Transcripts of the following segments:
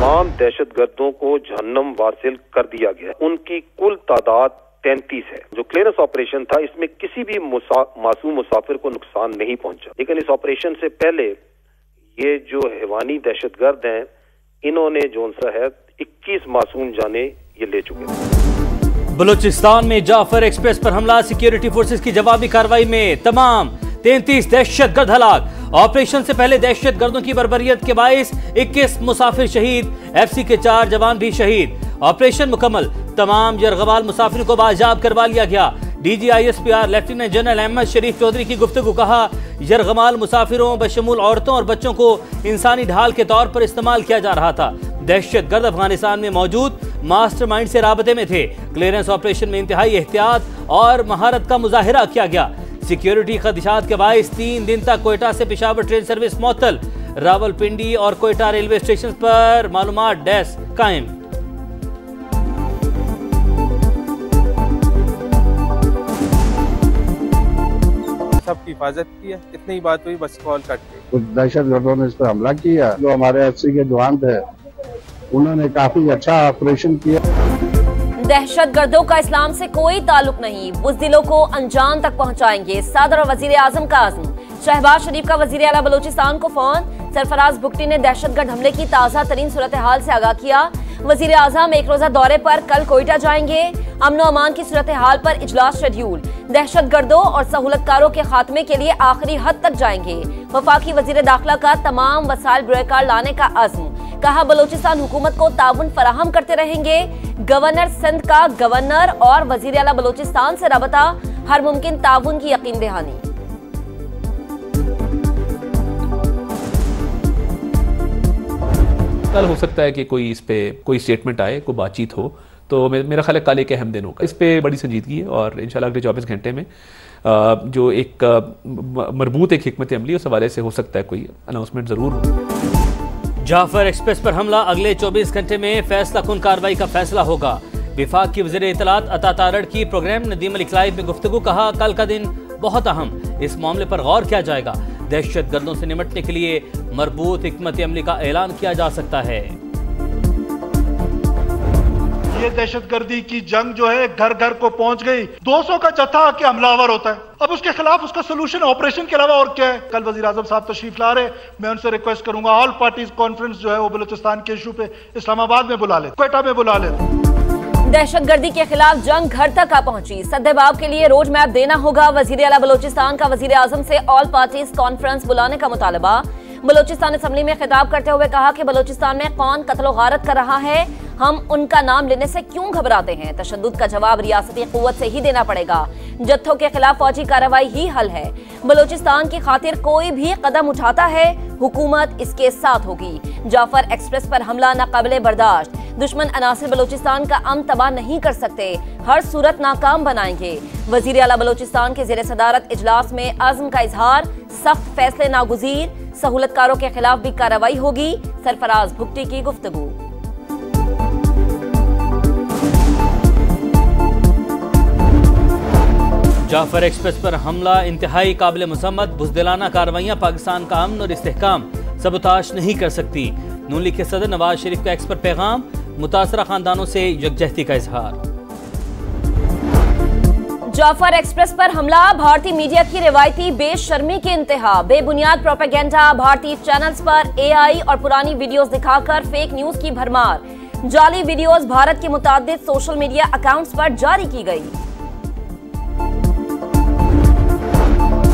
तमाम दहशतगर्दों को जहन्नम वासिल कर दिया गया। उनकी कुल तादाद 33 है। जो क्लियरेंस ऑपरेशन था इसमें किसी भी मासूम मुसाफिर को नुकसान नहीं पहुंचा, लेकिन इस ऑपरेशन से पहले ये जो हैवानी दहशतगर्द हैं इन्होंने जो है 21 मासूम जाने ये ले चुके हैं। बलूचिस्तान में जाफर एक्सप्रेस पर हमला, सिक्योरिटी फोर्सेस की जवाबी कार्रवाई में तमाम 33 दहशतगर्द हलाक। ऑपरेशन से पहले दहशतगर्दों की बर्बरियत के बाइस 21 मुसाफिर शहीद, एफसी के 4 जवान भी शहीद। ऑपरेशन मुकम्मल, तमाम यरगमाल मुसाफिरों को बाजियाब करवा लिया गया। DGISPR लेफ्टिनेंट जनरल अहमद शरीफ चौधरी की गुफ्तगू, कहा यरगमाल मुसाफिरों बशमूल औरतों और बच्चों को इंसानी ढाल के तौर पर इस्तेमाल किया जा रहा था। दहशतगर्द अफगानिस्तान में मौजूद मास्टरमाइंड से राबते में थे। क्लियरेंस ऑपरेशन में इंतहाई एहतियात और महारत का मुजाहिरा किया गया। सिक्योरिटी खदशात के बाइस 3 दिन तक कोयटा से पेशावर ट्रेन सर्विस मुअत्तल। रावलपिंडी और कोयटा रेलवे स्टेशन पर मालूमात डेस्क कायम। सबकी हिफाजत की है, इतनी ही बात हुई, बस कॉल कट गई। कुछ दहशतगर्दों ने इस पर हमला किया। जो हमारे एफसी के जवान थे उन्होंने काफी अच्छा ऑपरेशन किया। दहशतगर्दों का इस्लाम से कोई ताल्लुक नहीं, बुज़दिलों को अंजाम तक पहुंचाएंगे, सदर और वजीर आजम का आज़म। शहबाज शरीफ का वजीर आला बलूचिस्तान को फोन। सरफराज भुट्टी ने दहशतगर्द हमले की ताज़ा तरीन सूरत हाल से आगाह किया। वजीर आजम एक रोजा दौरे पर कल कोयटा जाएंगे। अमन और अमान की सूरत हाल पर इजलास शेड्यूल। दहशतगर्दों और सहूलतकारों के खात्मे के लिए आखिरी हद तक जाएंगे। वफाकी वजीर दाखिला का तमाम वसाइल बुरेकार लाने का अज़्म, कहा बलूचिस्तान हुकूमत को ताउन फराहम करते रहेंगे। गवर्नर सिंध का गवर्नर और वजीर आला बलूचिस्तान से रबता, हर मुमकिन ताउन की यकीन दहानी। कल हो सकता है कि कोई इस पे कोई स्टेटमेंट आए, कोई बातचीत हो, तो मेरा ख्याल है कल एक अहम दिन होगा। इस पे बड़ी संजीदगी है और इंशाल्लाह अगले 24 घंटे में जो एक मरबूत एक हिकमत अमली उस हवाले से हो सकता है कोई अनाउंसमेंट जरूर हो। जाफर एक्सप्रेस पर हमला, अगले 24 घंटे में फैसला कुन कार्रवाई का फैसला होगा। विफाक की वज़ीर इत्तलात अता तारड़ की प्रोग्राम नदीम अली क्लाइव में गुफ्तगू, कहा कल का दिन बहुत अहम, इस मामले पर गौर किया जाएगा। दहशतगर्दों से निपटने के लिए मरबूत हिकमत अमली का ऐलान किया जा सकता है। ये दहशतगर्दी की जंग जो है घर घर को पहुंच गई। 200 का जत्था आके हमलावर होता है, अब उसके खिलाफ उसका सोल्यूशन ऑपरेशन के अलावा और क्या है। कल वजीर आजम साहब तशरीफ ला रहे, मैं उनसे रिक्वेस्ट करूंगा ऑल पार्टीज कॉन्फ्रेंस जो है वो बलूचिस्तान के इशू पे इस्लामाबाद में बुला ले, क्वेटा में बुला ले। दहशतगर्दी के खिलाफ जंग घर तक आ पहुंची, सद्देबाब के लिए रोड मैप देना होगा। वजीर आला बलूचिस्तान का वजीर आजम से ऑल पार्टीज कॉन्फ्रेंस बुलाने का मुतालबा। बलूचिस्तान असम्बली में खिताब करते हुए कहा कि बलूचिस्तान में कौन कत्ल गारत कर रहा है, हम उनका नाम लेने से क्यों घबराते हैं। तशद्दुद का जवाब रियासती कुव्वत से ही देना पड़ेगा। जत्थों के खिलाफ फौजी कार्रवाई ही हल है। बलूचिस्तान की खातिर कोई भी कदम उठाता है, हुकूमत इसके साथ होगी। जाफर एक्सप्रेस पर हमला नाकाबिले बर्दाश्त, दुश्मन अनासिर बलूचिस्तान का अमन तबाह नहीं कर सकते, हर सूरत नाकाम बनाएंगे। वजीर आला बलूचिस्तान के ज़ेरे सदारत इजलास में अज़्म का इजहार, सख्त फैसले नागुज़ीर, सहूलतकारों के खिलाफ भी कार्रवाई होगी। सरफराज भुट्टी की गुफ्तगू। जाफर एक्सप्रेस पर हमला इंतहाई काबिल मसम्मत, बुज़दिलाना कार्रवाइयाँ पाकिस्तान का अमन और इस्तेहकाम सबूताश नहीं कर सकती। नून लीग के सदर नवाज शरीफ का एक्स पर पैगाम, मुतासरा खानदानों से यकजहती का इजहार। जाफर एक्सप्रेस पर हमला, भारतीय मीडिया की रिवायती बेशर्मी के इंतहा, बेबुनियाद प्रोपेगेंडा, भारतीय चैनल्स पर AI और पुरानी वीडियोस दिखाकर फेक न्यूज की भरमार। जाली वीडियोस भारत के मुताद्दिद सोशल मीडिया अकाउंट्स पर जारी की गई।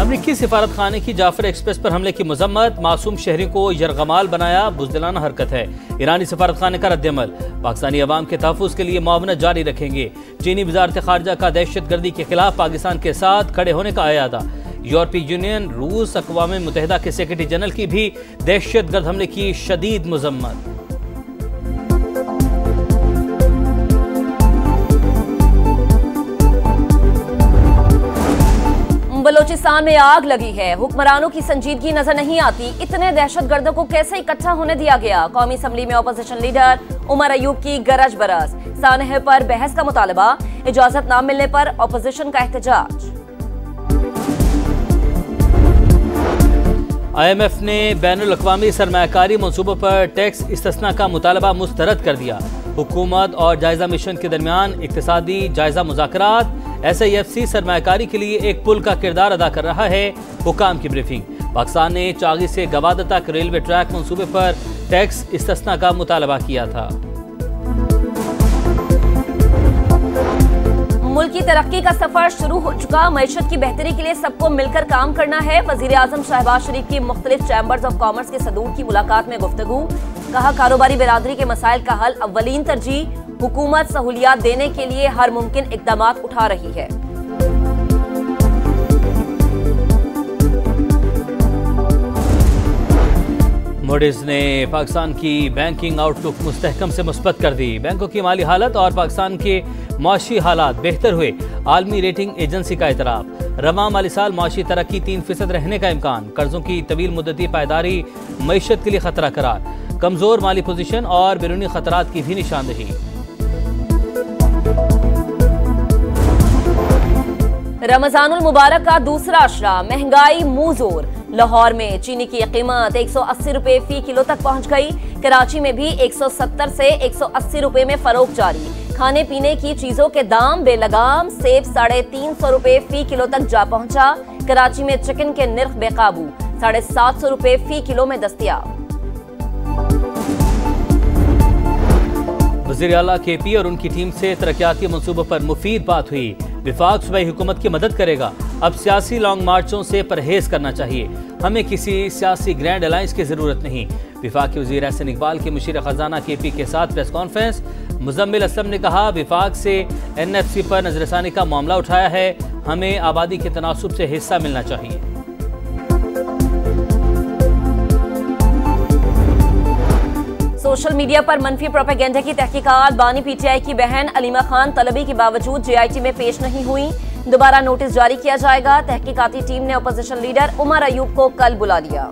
अमरीकी सिफारत खाने की जाफर एक्सप्रेस पर हमले की मजम्मत, मासूम शहरी को यरगमाल बनाया, बुज़दिलाना हरकत है। ईरानी सिफारत खाने का रद्दअमल, पाकिस्तानी अवाम के तहफ़्फ़ुज़ के लिए मुआवनत जारी रखेंगे। चीनी वज़ारत ख़ारिजा का दहशतगर्दी के खिलाफ पाकिस्तान के साथ खड़े होने का अयादा। यूरोपीय यूनियन, रूस, अक़वाम मुत्तहिदा के सेक्रेटरी जनरल की भी दहशतगर्द हमले की शदीद मजम्मत। बलूचिस्तान में आग लगी है, हुक्मरानों की संजीदगी नजर नहीं आती। इतने दहशतगर्दों को कैसे इकट्ठा होने दिया गया। कौमी असम्बली में अपोजिशन लीडर उमर अयूब की गरज बरस, सानह पर बहस का मुतालबा, इजाजत न मिलने पर अपोजिशन का एहतजाज। IMF ने बैनुल अक़वामी सरमायाकारी मंसूबों पर टैक्स इस्तिस्ना का मुतालबा मुस्तरद कर दिया। हुकूमत और जायजा मिशन के दरमियान इक्तिसादी जायजा मुज़ाकरात। SIFC सरमायाकारी के लिए एक पुल का किरदार अदा कर रहा है। हुकाम की ब्रीफिंग। पाकिस्तान ने चागी से गवादा तक रेलवे ट्रैक मंसूबे पर टैक्स इस्तिस्ना का मुतालबा किया था। मुल्क की तरक्की का सफर शुरू हो चुका। मईशत की बेहतरी के लिए सबको मिलकर काम करना है। वजीर आजम शहबाज शरीफ की मुख्तलिफ चैम्बर्स ऑफ कॉमर्स के सदूर की मुलाकात में गुफ्तगू। कहा, कारोबारी बिरादरी के मसाइल का हल अव्वलीन तरजीह। हुकूमत सहूलियात देने के लिए हर मुमकिन इक़दामात उठा रही है। मूडीज ने पाकिस्तान की बैंकिंग आउटलुक मुस्तहकम से मुस्बत कर दी। बैंकों की माली हालत और पाकिस्तान के माशी हालात बेहतर हुए। आलमी रेटिंग एजेंसी का एतराफ़। रवां माली साल माशी तरक्की 3% रहने का इम्कान। कर्जों की तवील मुद्दती पायदारी मईशत के लिए खतरा करार। कमजोर माली पोजीशन और बैरूनी खतरात की भी निशानदेही। रमजानुल मुबारक का दूसरा अशरा। महंगाई मुंह जोर। लाहौर में चीनी की कीमत 180 रुपए फी किलो तक पहुंच गई। कराची में भी 170 से 180 रुपए में फरोख्त जारी। खाने पीने की चीजों के दाम बेलगाम। सेब 350 रुपए फी किलो तक जा पहुंचा। कराची में चिकन के निर्ख बेकाबू 750 रुपए फी किलो में दस्तयाब। वज़ीर आला KP और उनकी टीम से तरक्याती मंसूबों पर मुफीद बात हुई। विफाक सूबाई हुकूमत की मदद करेगा। अब सियासी लॉन्ग मार्चों से परहेज करना चाहिए। हमें किसी सियासी ग्रैंड अलायंस की जरूरत नहीं। विफाक के वज़ीर एहसन इकबाल के मुशीर खजाना KP के साथ प्रेस कॉन्फ्रेंस। मुजम्मिल असलम ने कहा, विफाक से NFC पर नजरसानी का मामला उठाया है। हमें आबादी के तनासुब से हिस्सा मिलना चाहिए। सोशल मीडिया पर मनफी प्रोपेगेंडा की तहकीकात। बानी PTI की बहन अलीमा खान तलबी की बावजूद JIT में पेश नहीं हुई। दोबारा नोटिस जारी किया जाएगा। तहकीकाती टीम ने अपोजिशन लीडर उमर अयूब को कल बुला लिया।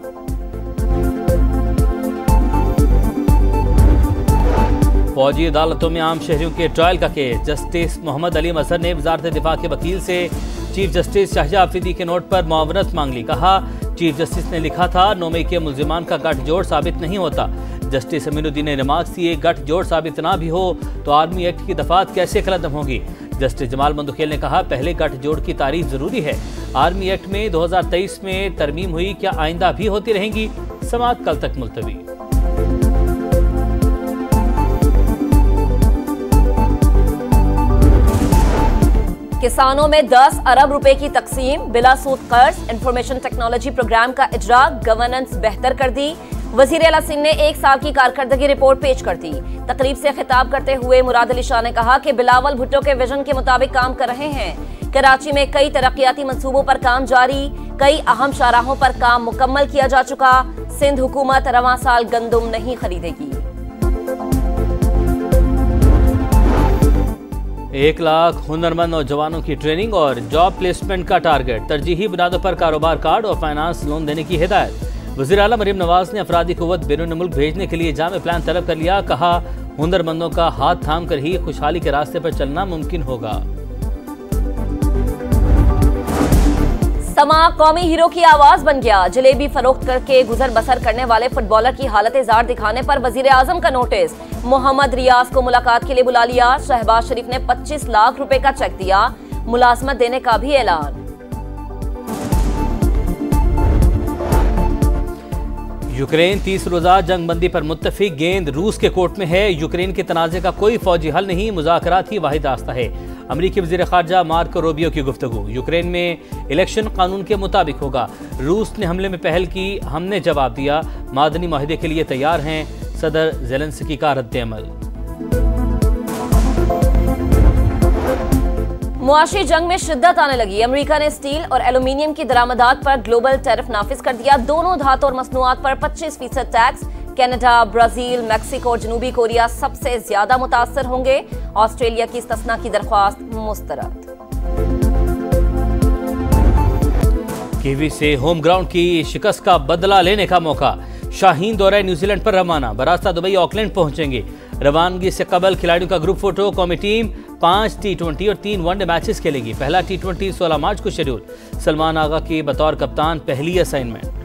फौजी अदालतों में आम शहरियों के ट्रायल का केस। जस्टिस मोहम्मद अली मजहर ने वजारत दिफा के वकील से चीफ जस्टिस शाहजहां आफरीदी के नोट पर मुआवनत मांग ली। कहा, चीफ जस्टिस ने लिखा था 9 मई के मुल्जिमान का गठजोड़ साबित नहीं होता। जस्टिस अमीनुद्दीन ने रिमार्क्स दिए, गठजोड़ साबित ना भी हो तो आर्मी एक्ट की दफात कैसे कलअदम होगी। जस्टिस जमाल मंदुखेल ने कहा, पहले गठजोड़ की तारीफ जरूरी है। आर्मी एक्ट में 2023 में तरमीम हुई, क्या आइंदा भी होती रहेंगी। समाअत कल तक मुलतवी। किसानों में 10 अरब रुपए की तकसीम। बिला सूद कर्ज। इंफॉर्मेशन टेक्नोलॉजी प्रोग्राम का इजरा। गवर्नेंस बेहतर कर दी। वजीर आला सिंह ने 1 साल की कारकर्दगी रिपोर्ट पेश कर दी। तकरीब से खिताब करते हुए मुराद अली शाह ने कहा कि बिलावल भुट्टो के विजन के मुताबिक काम कर रहे हैं। कराची में कई तरक्याती मंसूबों पर काम जारी। कई अहम शाहराहों पर काम मुकम्मल किया जा चुका। सिंध हुकूमत रवां साल गंदुम नहीं खरीदेगी। 1 लाख हुनरमंद नौजवानों की ट्रेनिंग और जॉब प्लेसमेंट का टारगेट। तरजीही बुनियादों पर कारोबार कार्ड और फाइनेंस लोन देने की हिदायत। वज़ीर आला मरीम नवाज ने अफरादी कुव्वत बैरून मुल्क भेजने के लिए जामे प्लान तलब कर लिया। कहा, हुनरमंदों का हाथ थाम कर ही खुशहाली के रास्ते पर चलना मुमकिन होगा। समा कौमी हीरो की आवाज बन गया। जलेबी फरोख्त करके गुजर बसर करने वाले फुटबॉलर की हालत जार दिखाने पर वजीर आजम का नोटिस। मोहम्मद रियाज को मुलाकात के लिए बुला लिया। शहबाज शरीफ ने 25 लाख रुपए का चेक दिया। मुलाजमत देने का भी ऐलान। यूक्रेन 30 रोजा जंगबंदी पर मुत्तफिक। गेंद रूस के कोर्ट में है। यूक्रेन के तनाज़े का कोई फौजी हल नहीं, मुज़ाकरात ही वाहिद रास्ता है। अमरीकी वज़ीर ख़ारजा मार्को रूबियो की गुफ्तगू। यूक्रेन में इलेक्शन कानून के मुताबिक होगा। रूस ने हमले में पहल की, हमने जवाब दिया। मादनी माहिदे के लिए तैयार हैं। सदर ज़ेलेंस्की का रद्द-ए-अमल। मुआशी जंग में शिद्दत आने लगी। अमेरिका ने स्टील और एल्यूमिनियम की दरामदात पर ग्लोबल टैरिफ नाफिज कर दिया। दोनों धातु और मसनूआत पर 25% टैक्स। कनाडा, ब्राजील, मैक्सिको और जनूबी कोरिया सबसे ज्यादा मुतासर होंगे। ऑस्ट्रेलिया की इस्तिस्ना की दरख्वास्त मुस्तरद। कीवी से होम ग्राउंड की शिकस्त का बदला लेने का मौका। शाहीन दौरे न्यूजीलैंड पर रवाना। बरास्ता दुबई ऑकलैंड पहुंचेंगे। रवानगी से कबल खिलाड़ियों का ग्रुप फोटो। कौमी टीम 5 T20 और 3 वनडे मैचेस खेलेगी। पहला T20 16 मार्च को शेड्यूल। सलमान आगा की बतौर कप्तान पहली असाइनमेंट।